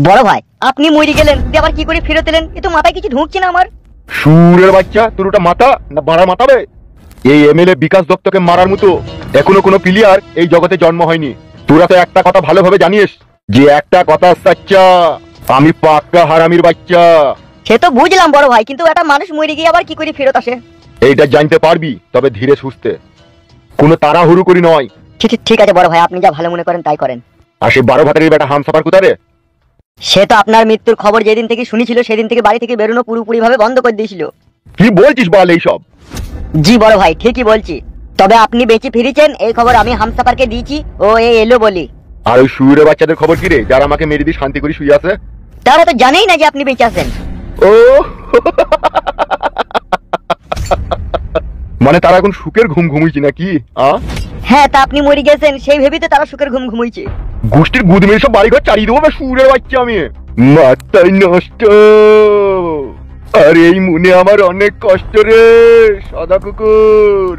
বড় ভাই আপনি মরে গেলেন, আবার কি করে ফেরত এলেন? এ তো মাথায় কিছু ঢুকছে না আমার। সুরের বাচ্চা, তোর ওটা মাথা না বাড়া মাথাবে? এই এমএলএ বিকাশ দত্তকে মারার মতো এখনো কোনো প্লেয়ার এই জগতে জন্ম হয়নি। তোরা তো একটা কথা ভালোভাবে জানিস যে একটা কথা সাচ্চা, আমি পাক্কা হারামির বাচ্চা। সে তো বুঝলাম বড় ভাই, কিন্তু একটা মানুষ মরে গিয়ে আবার কি করে ফেরত আসে? এইটা জানতে পারবি, তবে ধীরে সুস্থে, কোনো তাড়াহুড়ো করি নয়। ঠিক আছে বড় ভাই, আপনি যা ভালো মনে করেন তাই করেন। আর সে 12 ভাতারের বেটা হামসাফার কোথায় রে? সে তো আপনার মৃত্যুর খবর যেদিন থেকে শুনেছিল সেদিন থেকে বাড়ি থেকে বেরোনো পুরোপুরি ভাবে বন্ধ করে দিয়েছিল। কি বলছিস বল এইসব? জি বড় ভাই ঠিকই বলছি, তবে আপনি বেঁচে ফিরেছেন এই খবর আমি হামসাফারকে দিয়েছি, ও এলো বলি। আর ওই সুরের বাচ্চাদের খবর কি রে, যারা আমাকে মেরে দিয়ে শান্তি করে শুয়ে আছে? তারা তো জানেই না যে আপনি বেঁচে আছেন। ও মানে তারা এখন সুখের ঘুম ঘুমাইছে নাকি? হ্যাঁ, তা আপনি মরে গেছেন সেই ভেবেই তো তারা সুখের ঘুম ঘুমাইছে। গোষ্ঠীর গুদ মেরে সব বাড়িঘর চালিয়ে দেবো সুরের বাচ্চা আমি। মাথায় নষ্ট। আর এই মনে আমার অনেক কষ্ট রে সাদা কুকুর।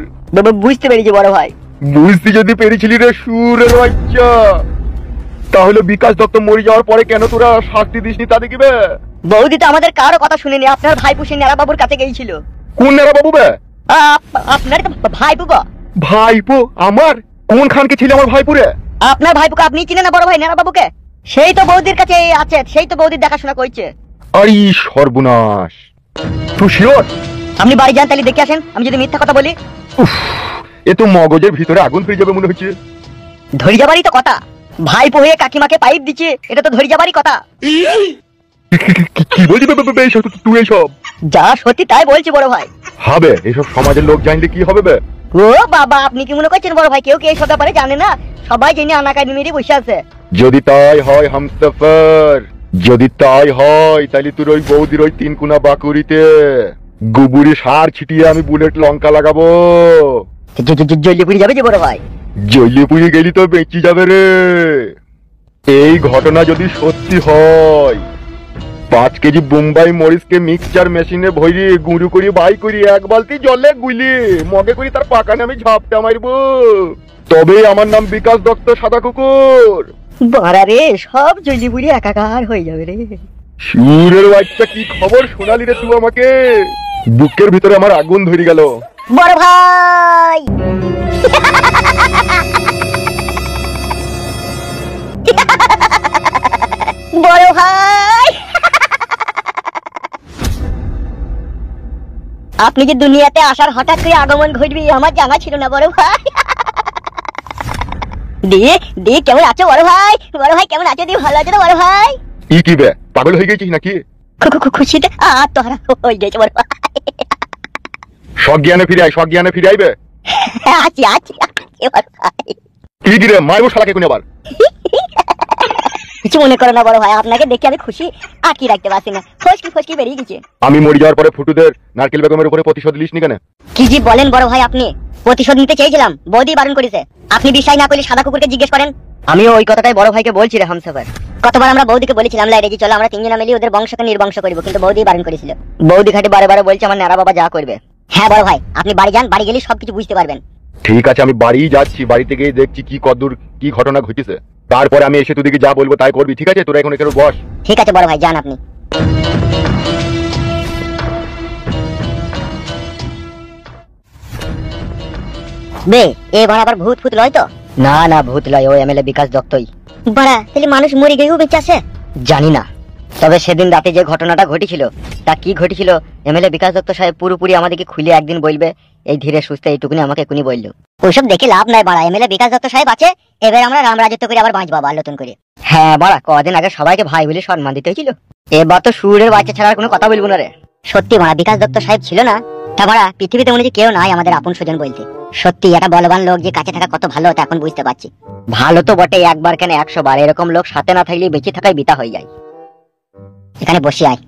বুঝতে পেরেছি বড় ভাই। বুঝতে যদি পেরেছিলি রে সুরের বাচ্চা, তাহলে বিকাশ দত্ত মরে যাওয়ার পরে কেন তোরা শাস্তি দিসনি তা দেখিবে? বৌদি তো আমাদের কারো কথা শুনেনি, আপনার ভাইপো সে নেড়া বাবুর কাছে গিয়েছিল। কোন নেড়া বাবু বে? আপনার তো ভাইপো গো। ভাইপো আমার? কোন খানকে ছিল আমার ভাইপো রে? আপনার ভাইপোকে আপনি চিনেন না বড় ভাই, নেড়া বাবুকে? সেই তো বৌদির কাছে আছে, সেই তো বৌদির দেখাশোনা করছে। আরে সর্বনাশ, তুই শিওর? আপনি বাড়ি যান তাহলে দেখে আসেন, আমি যদি মিথ্যা কথা বলি। এ তো মগজের ভিতরে আগুন ফিরে যাবে মনে হচ্ছে। ধরে যাবারই তো কথা, ভাইপো হয়ে কাকিমাকে পাইপ দিচ্ছে, এটা তো ধরে যাবারই কথা। কি বলছিস তুই এইসব? যা সত্যি তাই বলছি বড় ভাই। হবে এসব সমাজের লোক জানলে কি হবে বে? ও বাবা, আপনি কি মনে করছেন বড় ভাই কেউ কি এইসব ব্যাপারে জানে না? সবাই জেনে আনাকানি মেরে বসে আছে। যদি তাই হয় হামসাফার, যদি তাই হয় তাহলে তোর ওই বৌদির ওই 3 কোনা বাকুরিতে গোবরে সার ছিটিয়ে আমি বুলেট লঙ্কা লাগাবো। জ্বলিয়ে পুড়ে যাবে যে বড় ভাই। জ্বলিয়ে পুড়ে গেলি তো বেঁচে যাবে রে। এই ঘটনা যদি সত্যি হয়, 5 কেজি বোম্বাই মরিচকে মিক্সচার মেশিনে ভরে গুঁড়ো করে বাই করি 1 বালতি জলে গুলি মগে করি তার পাকানে আমি ঝাপটা মারবো, তবে আমার নাম বিকাশ দত্ত সাদা কুকুর। বাড়া রে, সব জ্বলিয়ে পুড়ে একাকার হয়ে যাবে রে। সুরের বাচ্চা কি খবর শোনালি রে তুই আমাকে? বুকের ভিতরে আমার আগুন ধরে গেল। বড় ভাই বড় ভাই আপনি যে দুনিয়াতে আসার হঠাৎ করে আগমন ঘটবে আমার জানা ছিল না বড় ভাই। দিয়ে দিয়ে কেমন আছো বড় ভাই? বড় ভাই কেমন আছো? দিয়ে ভালো আছো তো বড় ভাই? কি বে পাগল হয়ে গেছিস নাকি? খুশিতে আত্মহারা হয়ে গেছে বড় ভাই। সজ্ঞানে ফিরে আয়, সজ্ঞানে ফিরে আইবে। আছি আছি বড় ভাই। কি রে মারবো শালাকে কোন আবার? কিছু মনে করো না বড় ভাই, আপনাকে দেখে আমি খুশি আটকে রাখতে পারছি না, ফসকি বেরিয়ে গেছে। আমি মরে যাওয়ার পরে ফুটুদের নারকেল বেগমের উপরে প্রতিশোধ লিসনি কেন? কি জি বলেন বড় ভাই, আপনি প্রতিশোধ নিতে চেয়েছিলাম, বৌদি বারণ করেছে। আপনি বিশ্বাস না করলে সাদা কুকুরকে জিজ্ঞেস করেন। আমিও ওই কথাটাই বড় ভাইকে বলছি রে হামসাফার। কতবার আমরা বৌদিকে বলেছিলাম লাইরে চলো আমরা 3 জনা মিলে ওদের বংশকে নির্বংশ করব, কিন্তু বৌদি বারণ করেছিল। বৌদি খাটি বারে বলছে আমার নেড়া বাবা যা করবে। হ্যাঁ বড় ভাই, আপনি বাড়ি যান, বাড়ি গেলে সবকিছু বুঝতে পারবেন। ঠিক আছে, আমি বাড়ি যাচ্ছি, বাড়িতে গিয়ে দেখছি কি কদ্দূর কি ঘটনা ঘটেছে, তারপরে আমি এসে তোদিকে যা বলবো তাই করবি, ঠিক আছে? তোরা এখন এখানে বস। ঠিক আছে বড় ভাই, যান আপনি। বে এবার আবার ভূত ফুত লয় তো? না না, ভূত লয়, ও এমএলএ বিকাশ দত্তই। বাড়া, তাহলে মানুষ মরে গিয়েও বেঁচে আছে? জানি না, তবে সেদিন রাতে যে ঘটনাটা ঘটেছিল তা কি ঘটেছিল এমএলএ বিকাশ দত্ত সাহেব পুরোপুরি আমাদেরকে খুলে একদিন বলবে। এই ধীরে সুস্থে এইটুকুনি আমাকে এখনই বললো। ওইসব দেখে লাভ নাই বাড়া, এমএলএ বিকাশ দত্ত সাহেব আছে, এবার আমরা রাম রাজত্ব করে আবার বাঁচবো আবার নতুন করে। হ্যাঁ বাড়া, কদিন আগে সবাইকে ভাই বলে সম্মান দিতে হয়েছিল, এবার তো সুরের বাচ্চা ছাড়া আর কোনো কথা বলবো না রে। সত্যি বাড়া, বিকাশ দত্ত সাহেব ছিল না তা বাড়া পৃথিবীতে মনে হচ্ছে কেউ নাই আমাদের আপন স্বজন বলতে। সত্যি একটা বলবান লোক যে কাছে থাকা কত ভালো তা এখন বুঝতে পারছি। ভালো তো বটে, একবার কেন 100 বার, এরকম লোক সাথে না থাকলে বেঁচে থাকাই বিতা হয়ে যায়। এখানে বসে আয়,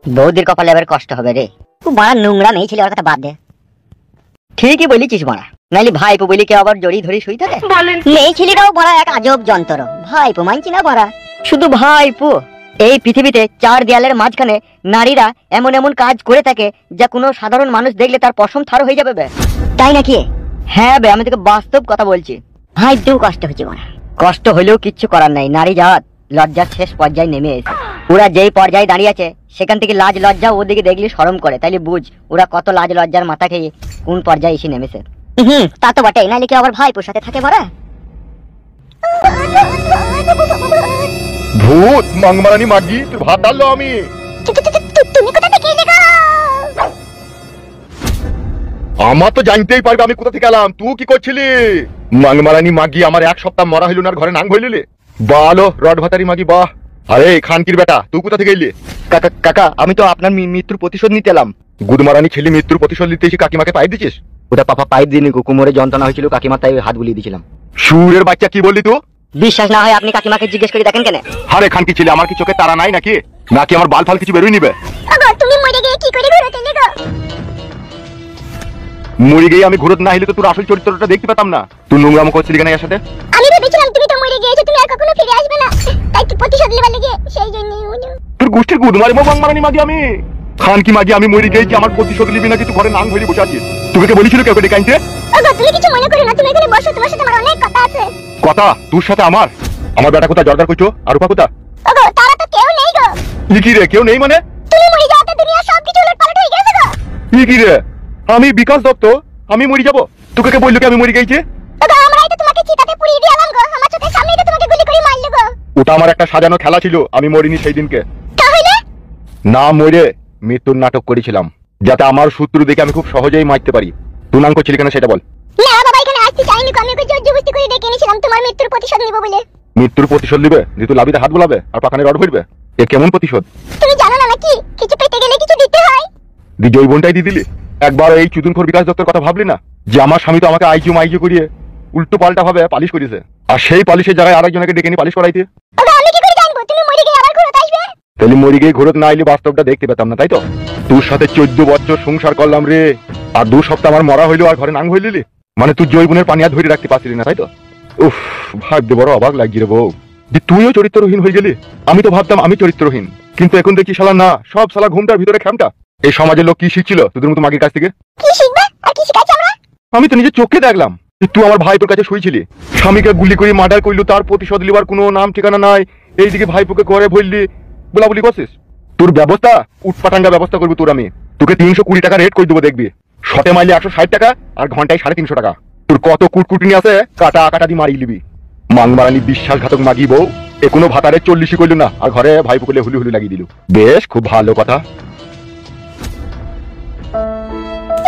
বৌদির কপালে এবার কষ্ট হবে রে। বাড়া নোংরা মেয়ে ছিল, ওর কথা বাদ দে। ঠিকই বলেছিস বাড়া, নাইলে ভাইপো বলি কেউ আবার জড়ি ধরে শুই থাকে? মেয়ে ছেলেরাও বাড়া এক আজব যন্ত্র, ভাইপো মানছি না বাড়া। শুধু ভাইপো, এই পৃথিবীতে 4 দেয়ালের মাঝখানে নারীরা এমন এমন কাজ করে থাকে যা কোনো সাধারণ মানুষ দেখলে তার পশম থার হয়ে যাবে বে। তাই নাকি? হ্যাঁ বে, আমি তোকে বাস্তব কথা বলছি। ভাই দু কষ্ট হচ্ছে বাড়া। কষ্ট হলেও কিচ্ছু করার নাই, নারী জাত লজ্জার শেষ পর্যায়ে নেমে এসে ওরা যেই পর্যায়ে দাঁড়িয়ে আছে সেখান থেকে লাজ লজ্জা ওদিকে দেখলি শরম করে, তাইলে বুঝ ওরা কত লাজ লজ্জার মাথা খেয়ে কোন পর্যায়ে এসে নেমেছে। তা তো বটেই, নাইলে কি আবার ভাইপোর সাথে থাকে বড়া। ভূত মাংমারানি মাগি, তুই ভাত ডাললো আমি। তুমি কোথা থেকে এলে গো? আমার তো জানতেই পারবে আমি কোথা থেকে এলাম। তুই কি করছিলি? মাংমারানি মাগি, আমার এক সপ্তাহ মরা হইল না, ঘরে নাং হইলি বালো রড ভাতারি মাগি বাহ। আরে খানকির বেটা, তুই কোথা থেকে এলি? কাকা কাকা, আমি তো আপনার মৃত্যুর প্রতিশোধ নিতে এলাম। গুদমারানি ছেলে মৃত্যুর প্রতিশোধ নিতে এসে কাকিমাকে পাইপ দিছিস? ওটা পাপা পাইপ দিনি, কোমরে যন্ত্রণা হয়েছিল, কাকিমা তাই হাত বুলিয়ে দিয়েছিলাম। সুরের বাচ্চা, কি বললি তুই? বিশ্বাস না হয় আপনি কাকিমাকে জিজ্ঞেস করে দেখেন কেন। আরে খানকি ছেলে, আমার কি চোখে তারা নাই নাকি? নাকি আমার বাল ফাল কিছু বেরোই নিবে? ওগো তুমি মরে গিয়ে কি করে ঘুরতে এলে গো? মরে গিয়ে আমি ঘুরত না হইলে তো তোর আসল চরিত্রটা দেখতে পেতাম না। তুই নোংরাম করছিলি কেন এর সাথে? আমি ভেবেছিলাম তুমি তো মরে গিয়েছো, তুমি আর কখনো ফিরে আসবে না, তাই তো প্রতিশোধ নেবার লেগে সেই জন্যই। তোর গোষ্ঠীর গুদমারি মাংমারানি মাগি আমি। খানকি মাগি, আমি মরে গিয়েছি, আমার প্রতিশোধ নিবি নাকি? তুই ঘরে নাং হইলি বসে আছিস? তোকে বলেছিল কেউ ডেকে আনতে? ওগো তুমি কিছু মনে করো না, তুমি এখানে বসো, তোমার সাথে আমার অনেক কথা আছে। কথা তোর সাথে আমার? আমার বেটা কোথা জর্দার কইছো? আর রূপা কোথা? ওগো তারা তো কেউ নেই গো। কি রে, কেউ নেই মানে? তুমি মরে যাওয়াতে দুনিয়া সবকিছু উলটপালট হয়ে গেছে গো। কি রে, আমি বিকাশ দত্ত, আমি মরে যাবো? তোকে কে বললো কি আমি মরে গেছি? ওগো আমরাই তো তোমাকে চিতাতে পুড়িয়ে দিলাম গো, আমার চোখের সামনেই তো তোমাকে গুলি করে মারলো গো। ওটা আমার একটা সাজানো খেলা ছিল, আমি মরিনি সেই দিনকে। তাহলে না মরে মৃত্যুর নাটক করেছিলাম, যাতে আমার শত্রু দেখে আমি খুব সহজেই মারতে পারি। তুই নাম করছিলি কেন সেটা বল। না বাবা, এখানে আসতে চাইনি গো, আমি ওকে জোর জবরদস্তি করে ডেকে এনেছিলাম তোমার মৃত্যুর প্রতিশোধ নিব বলে। মৃত্যুর প্রতিশোধ নিবে? ঋতু লাভিতে হাত বোলাবে আর পাখানে রড ভরবে? এ কেমন প্রতিশোধ? তুমি জানো না নাকি কিছু পেতে গেলে কিছু দিতে হয়? বিজয় বোনটাই দিয়ে দিলি। একবার এই চুদুনখোর বিকাশ দত্তর কথা ভাবলি না, যে আমার স্বামী তো আমাকে আইজু মাইজু করিয়ে উল্টো পাল্টা ভাবে পালিশ করেছে, আর সেই পালিশের জায়গায় আরেকজনকে ডেকে নিয়ে পালিশ করাইতে। ওগো আমি কি করে জানবো তুমি মরে গিয়ে আবার ঘুরতে আসবে? তাহলে মরে গিয়ে ঘুরত না আইলে বাস্তবটা দেখতে পেতাম না, তাই তো? তোর সাথে 14 বছর সংসার করলাম রে, আর 2 সপ্তাহ আমার মরা হইলো আর ঘরে নাং হইলি, মানে তুই জৈবনের পানি আর ধরে রাখতে পারছিলি না, তাই তো? উফ, ভাবতে বড় অবাক লাগছে রে বউ, যে তুইও চরিত্রহীন হয়ে গেলি। আমি তো ভাবতাম আমি চরিত্রহীন, কিন্তু এখন দেখি শালা না, সব শালা ঘুমটার ভিতরে খ্যামটা। এই সমাজের লোক কি শিখছিল তোদের মতো মাগির কাছ থেকে? কি শিখবে আর কি শিখাচ্ছি আমরা? আমি তো নিজের চোখে দেখলাম যে তুই আমার ভাইপোর কাছে শুয়েছিলি, স্বামীকে গুলি করে মার্ডার করলু, তার প্রতিশোধ লিবার কোনো নাম ঠিকানা নাই, এইদিকে ভাইপোকে ঘরে ভরলি, বলাবলি করছিস। তোর ব্যবস্থা উটপাটাঙ্গা ব্যবস্থা করবি তোর আমি। তোকে 320 টাকা রেট করে দেবো, দেখবি। শটে মাইলে 160 টাকা আর ঘন্টায় 350 টাকা। তোর কত কুটকুটনি আছে কাটা কাটা দিয়ে মারিয়ে নিবি। মাংমারানি বিশ্বাসঘাতক মাগি বউ, এ কোনো ভাতারে 40ই করলু না, আর ঘরে ভাইপোকে হুলি হুলি লাগিয়ে দিল। বেশ, খুব ভালো কথা।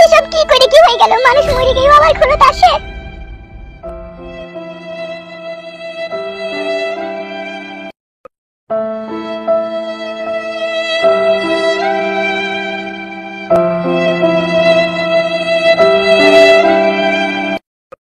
এসব কি করে কি হয়ে গেল? মানুষ মরে গিয়ে আবার ঘুরতে আসে?